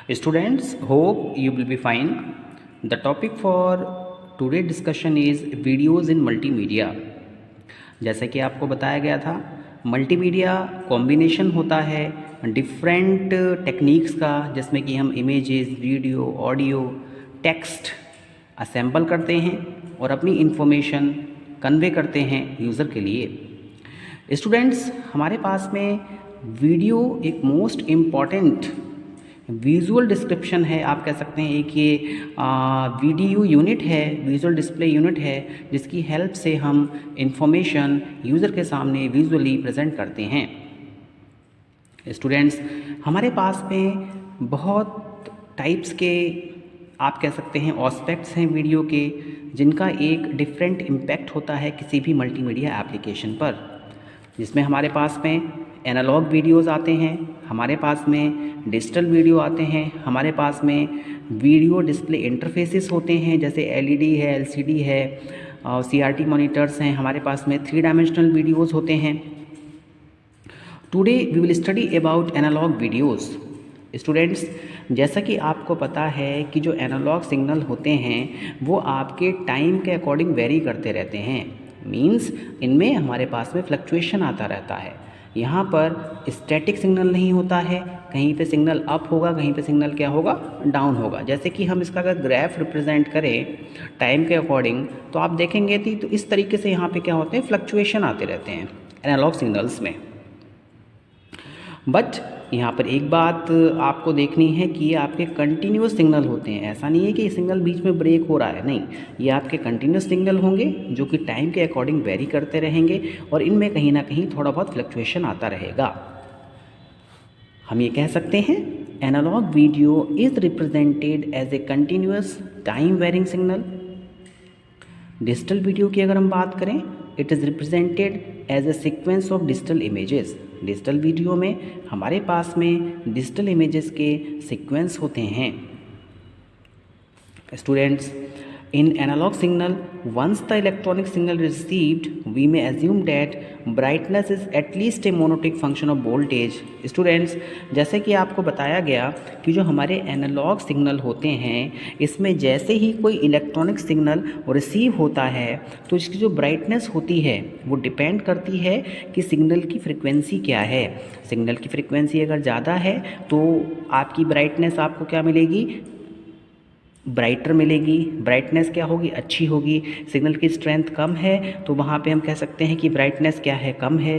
Students, hope you will be fine. The topic for today discussion is videos in multimedia. जैसे कि आपको बताया गया था, मल्टीमीडिया कॉम्बिनेशन होता है डिफरेंट टेक्निक्स का, जिसमें कि हम images, video, audio, text assemble करते हैं और अपनी इंफॉर्मेशन कन्वे करते हैं यूज़र के लिए। स्टूडेंट्स, हमारे पास में वीडियो एक मोस्ट इम्पॉर्टेंट विजुअल डिस्क्रिप्शन है, आप कह सकते हैं। एक ये वीडियो यूनिट है, विजुअल डिस्प्ले यूनिट है, जिसकी हेल्प से हम इंफॉर्मेशन यूज़र के सामने विजुअली प्रेजेंट करते हैं। स्टूडेंट्स, हमारे पास में बहुत टाइप्स के आप कह सकते हैं एस्पेक्ट्स हैं वीडियो के, जिनका एक डिफरेंट इम्पैक्ट होता है किसी भी मल्टीमीडिया एप्लीकेशन पर। जिसमें हमारे पास में एनालॉग वीडियोज़ आते हैं, हमारे पास में डिजिटल वीडियो आते हैं, हमारे पास में वीडियो डिस्प्ले इंटरफेसेस होते हैं, जैसे एलईडी है, एलसीडी है, सीआरटी मॉनिटर्स हैं, हमारे पास में 3 डायमेंशनल वीडियोज़ होते हैं। Today we will study about analog videos. Students, जैसा कि आपको पता है कि जो एनालॉग सिग्नल होते हैं वो आपके टाइम के अकॉर्डिंग वेरी करते रहते हैं। मीन्स इनमें हमारे पास में फ्लक्चुएशन आता रहता है। यहाँ पर स्टैटिक सिग्नल नहीं होता है, कहीं पे सिग्नल अप होगा, कहीं पे सिग्नल क्या होगा, डाउन होगा। जैसे कि हम इसका अगर ग्राफ रिप्रेजेंट करें टाइम के अकॉर्डिंग, तो आप देखेंगे तो इस तरीके से यहाँ पे क्या होते हैं, फ्लक्चुएशन आते रहते हैं एनालॉग सिग्नल्स में। बट यहाँ पर एक बात आपको देखनी है कि ये आपके कंटिन्यूस सिग्नल होते हैं। ऐसा नहीं है कि सिग्नल बीच में ब्रेक हो रहा है, नहीं, ये आपके कंटिन्यूस सिग्नल होंगे जो कि टाइम के अकॉर्डिंग वेरी करते रहेंगे और इनमें कहीं ना कहीं थोड़ा बहुत फ्लक्चुएशन आता रहेगा। हम ये कह सकते हैं analog video is represented as a continuous time varying signal. Digital video की अगर हम बात करें, it is represented as a sequence of digital images. Digital video में हमारे पास में डिजिटल इमेजेस के सीक्वेंस होते हैं। Students, in analog signal, once the electronic signal received, we may assume that brightness is at least a monotonic function of voltage. Students, जैसे कि आपको बताया गया कि जो हमारे एनालॉग सिग्नल होते हैं, इसमें जैसे ही कोई इलेक्ट्रॉनिक सिग्नल रिसीव होता है तो इसकी जो ब्राइटनेस होती है वो डिपेंड करती है कि सिग्नल की फ्रिक्वेंसी क्या है। सिग्नल की फ्रिक्वेंसी अगर ज़्यादा है तो आपकी ब्राइटनेस आपको क्या मिलेगी, ब्राइटर मिलेगी। ब्राइटनेस क्या होगी, अच्छी होगी। सिग्नल की स्ट्रेंथ कम है तो वहाँ पे हम कह सकते हैं कि ब्राइटनेस क्या है, कम है।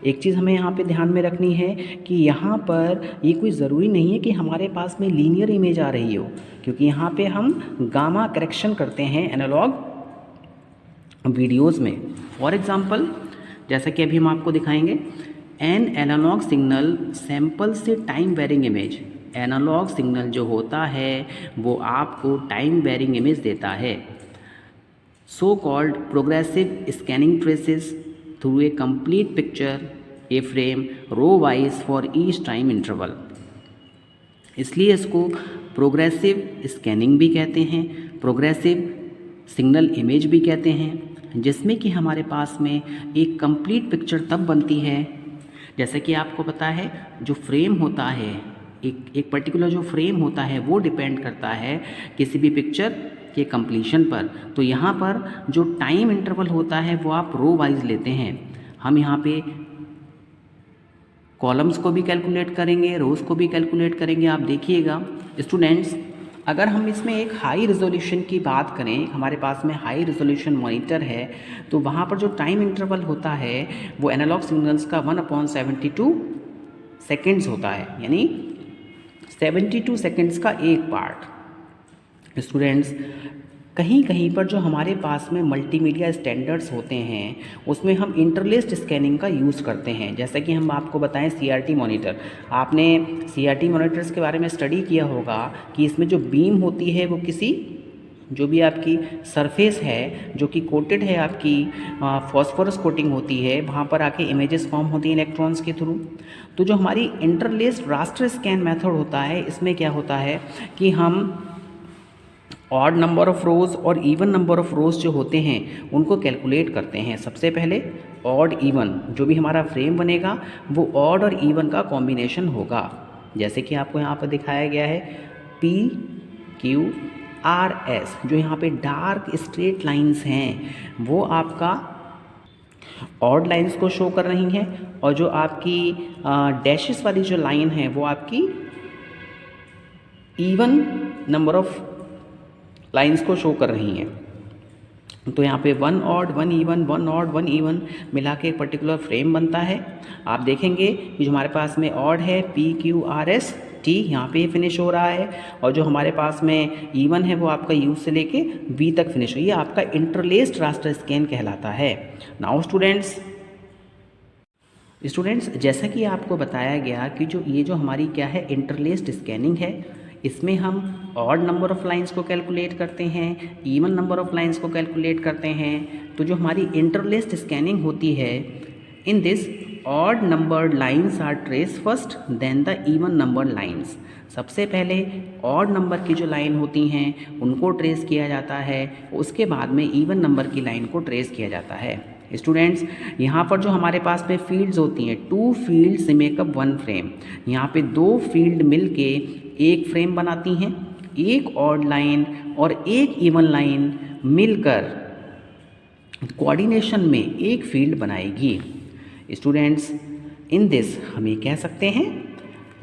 एक चीज़ हमें यहाँ पे ध्यान में रखनी है कि यहाँ पर ये कोई ज़रूरी नहीं है कि हमारे पास में लीनियर इमेज आ रही हो, क्योंकि यहाँ पे हम गामा करेक्शन करते हैं एनालॉग वीडियोज़ में। फॉर एग्ज़ाम्पल, जैसा कि अभी हम आपको दिखाएंगे, एन एनालॉग सिग्नल सैंपल से time varying image. Analog signal जो होता है वो आपको टाइम वेरिंग इमेज देता है। So called progressive scanning traces through a complete picture a frame row wise for each time interval. इसलिए इसको प्रोग्रेसिव स्कैनिंग भी कहते हैं, प्रोग्रेसिव सिग्नल इमेज भी कहते हैं, जिसमें कि हमारे पास में एक कंप्लीट पिक्चर तब बनती है, जैसे कि आपको पता है जो फ्रेम होता है, एक पर्टिकुलर जो फ्रेम होता है वो डिपेंड करता है किसी भी पिक्चर के कंप्लीशन पर। तो यहाँ पर जो टाइम इंटरवल होता है वो आप रो वाइज लेते हैं। हम यहाँ पे कॉलम्स को भी कैलकुलेट करेंगे, रोज़ को भी कैलकुलेट करेंगे। आप देखिएगा स्टूडेंट्स, अगर हम इसमें एक हाई रेजोल्यूशन की बात करें, हमारे पास में हाई रेजोल्यूशन मॉनिटर है, तो वहाँ पर जो टाइम इंटरवल होता है वो एनालॉग सिग्नल्स का 1/72 सेकेंड्स होता है, यानी 72 सेकेंड्स का एक पार्ट। स्टूडेंट्स, कहीं कहीं पर जो हमारे पास में मल्टीमीडिया स्टैंडर्ड्स होते हैं उसमें हम इंटरलेस्ड स्कैनिंग का यूज़ करते हैं। जैसा कि हम आपको बताएं सीआरटी मॉनिटर, आपने सीआरटी मॉनिटर्स के बारे में स्टडी किया होगा कि इसमें जो बीम होती है वो किसी जो भी आपकी सरफेस है जो कि कोटेड है, आपकी फॉस्फोरस कोटिंग होती है, वहाँ पर आके इमेजेस फॉर्म होती हैं इलेक्ट्रॉन्स के थ्रू। तो जो हमारी इंटरलेस्ड रास्टर स्कैन मेथड होता है, इसमें क्या होता है कि हम ऑड नंबर ऑफ रोज़ और इवन नंबर ऑफ रोज़ जो होते हैं उनको कैलकुलेट करते हैं। सबसे पहले ऑड इवन, जो भी हमारा फ्रेम बनेगा वो ऑड और इवन का कॉम्बिनेशन होगा। जैसे कि आपको यहाँ पर दिखाया गया है, पी क्यू आर एस, जो यहाँ पे डार्क स्ट्रेट लाइंस हैं वो आपका ऑड लाइंस को शो कर रही हैं, और जो आपकी डैशेस वाली जो लाइन है वो आपकी इवन नंबर ऑफ लाइंस को शो कर रही हैं। तो यहाँ पे 1 ऑड 1 इवन 1 ऑड 1 इवन मिला के एक पर्टिकुलर फ्रेम बनता है। आप देखेंगे कि जो हमारे पास में ऑड है P Q R S T, यहाँ पे फिनिश हो रहा है, और जो हमारे पास में इवन है वो आपका यू से लेके वी तक फिनिश हो, ये आपका इंटरलेस्ड रास्टर स्कैन कहलाता है। नाउ स्टूडेंट्स जैसा कि आपको बताया गया कि जो हमारी क्या है इंटरलेस्ड स्कैनिंग है, इसमें हम ऑड नंबर ऑफ लाइंस को कैलकुलेट करते हैं, इवन नंबर ऑफ लाइंस को कैलकुलेट करते हैं। तो जो हमारी इंटरलेस्ड स्कैनिंग होती है, in this odd numbered lines are trace first then the even number lines. सबसे पहले ऑड नंबर की जो लाइन होती हैं उनको ट्रेस किया जाता है, उसके बाद में इवन नंबर की लाइन को ट्रेस किया जाता है। स्टूडेंट्स, यहाँ पर जो हमारे पास में फील्ड्स होती हैं, 2 फील्ड्स मेकअप 1 फ्रेम, यहाँ पे 2 फील्ड मिलके एक फ्रेम बनाती हैं। एक ऑड लाइन और एक इवन लाइन मिलकर कोऑर्डिनेशन में एक फील्ड बनाएगी। स्टूडेंट्स, इन दिस हम ये कह सकते हैं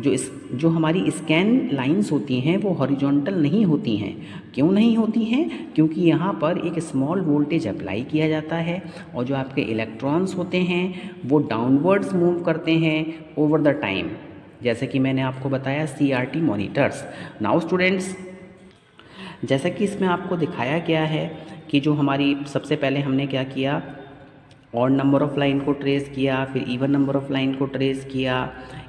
जो हमारी स्कैन लाइंस होती हैं वो हॉरिजॉन्टल नहीं होती हैं। क्यों नहीं होती हैं? क्योंकि यहाँ पर एक स्मॉल वोल्टेज अप्लाई किया जाता है, और जो आपके इलेक्ट्रॉन्स होते हैं वो डाउनवर्ड्स मूव करते हैं ओवर द टाइम, जैसे कि मैंने आपको बताया CRT मॉनिटर्स। नाउ स्टूडेंट्स, जैसा कि इसमें आपको दिखाया गया है कि जो हमारी सबसे पहले हमने क्या किया, ऑड नंबर ऑफ लाइन को ट्रेस किया, फिर इवन नंबर ऑफ लाइन को ट्रेस किया।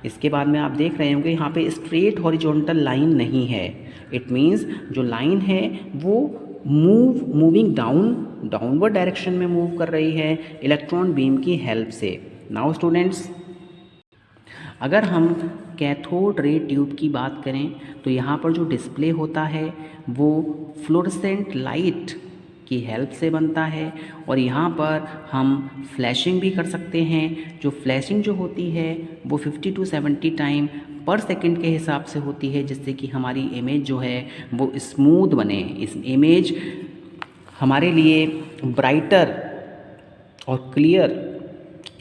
इसके बाद में आप देख रहे होंगे यहाँ पे स्ट्रेट हॉरिजॉन्टल लाइन नहीं है। इट मीन्स जो लाइन है वो मूविंग डाउनवर्ड डायरेक्शन में मूव कर रही है इलेक्ट्रॉन बीम की हेल्प से। नाउ स्टूडेंट्स, अगर हम कैथोड रे ट्यूब की बात करें तो यहाँ पर जो डिस्प्ले होता है वो फ्लोरेसेंट लाइट की हेल्प से बनता है, और यहाँ पर हम फ्लैशिंग भी कर सकते हैं। जो फ्लैशिंग जो होती है वो 50 to 70 टाइम पर सेकंड के हिसाब से होती है, जिससे कि हमारी इमेज जो है वो स्मूथ बने, इस इमेज हमारे लिए ब्राइटर और क्लियर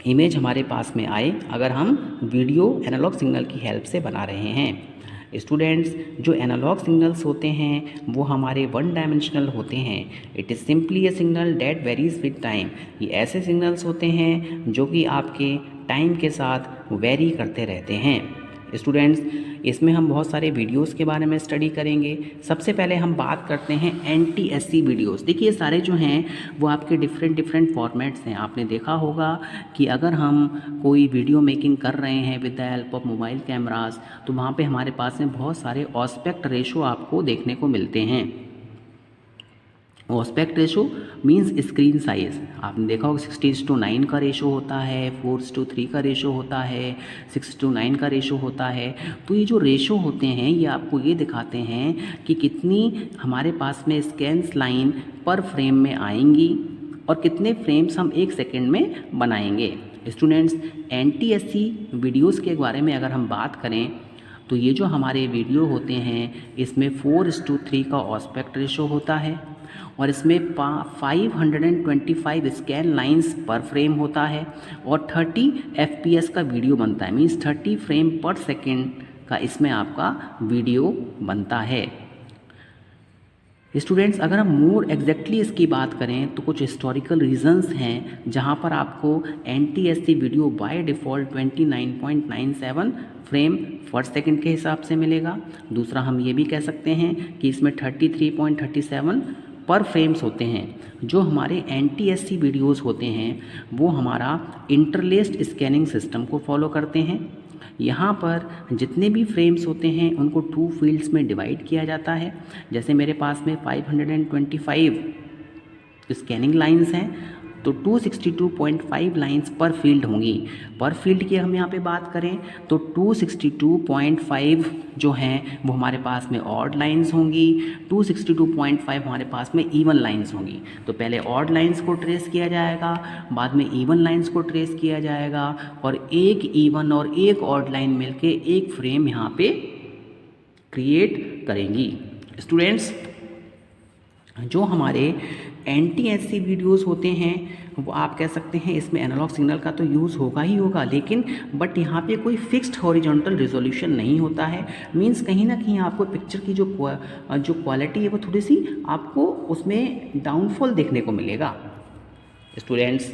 इमेज हमारे पास में आए अगर हम वीडियो एनालॉग सिग्नल की हेल्प से बना रहे हैं। स्टूडेंट्स, जो एनालॉग सिग्नल्स होते हैं वो हमारे 1 डायमेंशनल होते हैं। It is simply a signal that varies with time. ये ऐसे सिग्नल्स होते हैं जो कि आपके टाइम के साथ वेरी करते रहते हैं। स्टूडेंट्स, इसमें हम बहुत सारे वीडियोस के बारे में स्टडी करेंगे। सबसे पहले हम बात करते हैं NTSC वीडियोस। देखिए, सारे जो हैं वो आपके डिफरेंट फॉर्मेट्स हैं। आपने देखा होगा कि अगर हम कोई वीडियो मेकिंग कर रहे हैं with the help of mobile cameras, तो वहाँ पे हमारे पास में बहुत सारे ऑस्पेक्ट रेशो आपको देखने को मिलते हैं। Aspect ratio means screen size. आपने देखा होगा 60:9 का रेशो होता है, 4:3 का रेशो होता है, 6:9 का रेशो होता है। तो ये जो रेशो होते हैं ये आपको ये दिखाते हैं कि कितनी हमारे पास में स्कैन्स लाइन पर फ्रेम में आएंगी और कितने फ्रेम्स हम 1 सेकेंड में बनाएंगे। स्टूडेंट्स, NTSC वीडियोस के बारे में अगर हम बात करें तो ये जो हमारे वीडियो होते हैं इसमें 4:3 का ऑस्पेक्ट रेशो होता है, और इसमें 525 स्कैन लाइंस पर फ्रेम होता है, और 30 FPS का वीडियो बनता है। मीन्स 30 फ्रेम पर सेकेंड का इसमें आपका वीडियो बनता है। स्टूडेंट्स, अगर हम मोर एग्जैक्टली इसकी बात करें तो कुछ हिस्टोरिकल रीजंस हैं जहां पर आपको NTSC video by default 29.97 frame पर सेकंड के हिसाब से मिलेगा। दूसरा, हम ये भी कह सकते हैं कि इसमें 33.37 पर फ्रेम्स होते हैं। जो हमारे NTSC वीडियोस होते हैं वो हमारा इंटरलेस्ड स्कैनिंग सिस्टम को फॉलो करते हैं। यहाँ पर जितने भी फ्रेम्स होते हैं उनको 2 फील्ड्स में डिवाइड किया जाता है। जैसे मेरे पास में 525 स्कैनिंग लाइंस हैं तो 262.5 लाइंस पर फील्ड होंगी। पर फील्ड की हम यहाँ पे बात करें तो 262.5 जो हैं वो हमारे पास में ऑड लाइंस होंगी, 262.5 हमारे पास में इवन लाइंस होंगी। तो पहले ऑड लाइंस को ट्रेस किया जाएगा, बाद में इवन लाइंस को ट्रेस किया जाएगा, और एक इवन और एक ऑड लाइन मिलके एक फ्रेम यहाँ पे क्रिएट करेंगी। स्टूडेंट्स, जो हमारे NTSC वीडियोस होते हैं वो आप कह सकते हैं इसमें एनालॉग सिग्नल का तो यूज़ होगा ही होगा, लेकिन बट यहाँ पे कोई फिक्स्ड हॉरिजॉन्टल रिजोल्यूशन नहीं होता है। मींस कहीं ना कहीं आपको पिक्चर की जो क्वालिटी है वो थोड़ी सी आपको उसमें डाउनफॉल देखने को मिलेगा। स्टूडेंट्स,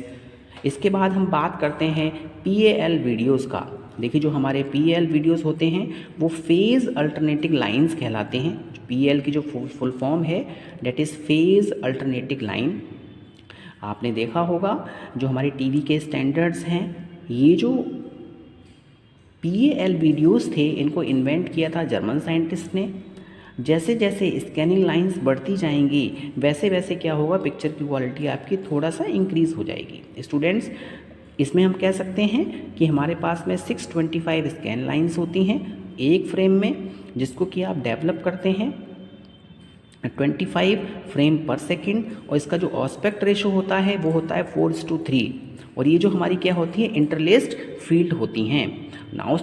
इसके बाद हम बात करते हैं PAL वीडियोस का। देखिए, जो हमारे PAL वीडियोस होते हैं वो फेज़ अल्टरनेटिंग लाइंस कहलाते हैं। PAL की जो फुल फॉर्म है that is phase alternating line. आपने देखा होगा जो हमारे टीवी के स्टैंडर्ड्स हैं, ये जो PAL वीडियोस थे इनको इन्वेंट किया था जर्मन साइंटिस्ट ने। जैसे जैसे स्कैनिंग लाइंस बढ़ती जाएंगी वैसे वैसे क्या होगा, पिक्चर की क्वालिटी आपकी थोड़ा सा इंक्रीज़ हो जाएगी। स्टूडेंट्स, इसमें हम कह सकते हैं कि हमारे पास में 625 स्कैन लाइंस होती हैं एक फ्रेम में, जिसको कि आप डेवलप करते हैं 25 फ्रेम पर सेकंड, और इसका जो ऑस्पेक्ट रेशो होता है वो होता है 4:3, और ये जो हमारी क्या होती है, इंटरलेस्ड फील्ड होती हैं। नाउ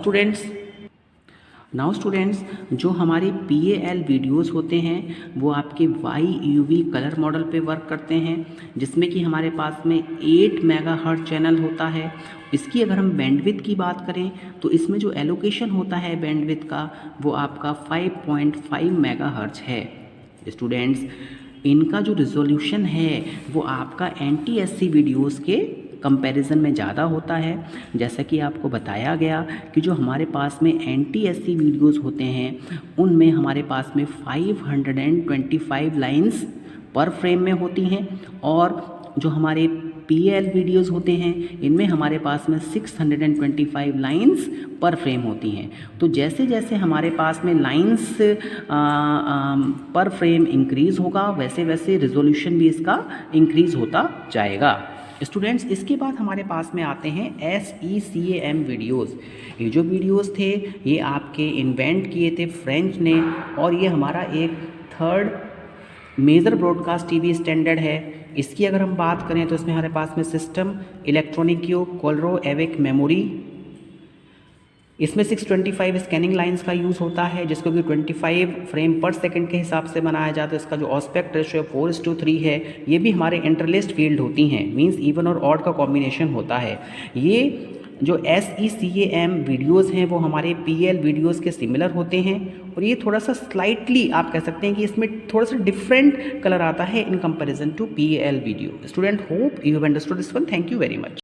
स्टूडेंट्स, जो हमारे PAL वीडियोस होते हैं वो आपके YUV कलर मॉडल पे वर्क करते हैं, जिसमें कि हमारे पास में 8 मेगाहर्ट्ज चैनल होता है। इसकी अगर हम बैंडविड्थ की बात करें तो इसमें जो एलोकेशन होता है बैंडविड्थ का वो आपका 5.5 मेगाहर्ट्ज है। स्टूडेंट्स, इनका जो रिजोल्यूशन है वो आपका NTSC वीडियोस के कंपैरिजन में ज़्यादा होता है। जैसा कि आपको बताया गया कि जो हमारे पास में NTSC वीडियोस होते हैं उनमें हमारे पास में 525 लाइंस पर फ्रेम में होती हैं, और जो हमारे PAL वीडियोस होते हैं इनमें हमारे पास में 625 लाइंस पर फ्रेम होती हैं। तो जैसे जैसे हमारे पास में लाइंस पर फ्रेम इंक्रीज़ होगा वैसे वैसे रिजोल्यूशन भी इसका इंक्रीज़ होता जाएगा। स्टूडेंट्स, इसके बाद हमारे पास में आते हैं SECAM वीडियोस। ये जो वीडियोस थे ये आपके इन्वेंट किए थे फ्रेंच ने, और ये हमारा एक third major broadcast TV standard है। इसकी अगर हम बात करें तो इसमें हमारे पास में सिस्टम इलेक्ट्रॉनिक्यो कोलरो एविक मेमोरी, इसमें 625 स्कैनिंग लाइंस का यूज़ होता है, जिसको कि 25 फ्रेम पर सेकंड के हिसाब से बनाया जाता है। इसका जो ऑस्पेक्ट रेशियो 4:3 है। ये भी हमारे इंटरलेस्ड फील्ड होती हैं, मींस इवन और ऑड का कॉम्बिनेशन होता है। ये जो SECAM वीडियोस हैं वो हमारे PAL वीडियोस के सिमिलर होते हैं, और ये थोड़ा सा स्लाइटली आप कह सकते हैं कि इसमें थोड़ा सा डिफरेंट कलर आता है in comparison to PAL video. Student, hope you have understood this one. Thank you very much.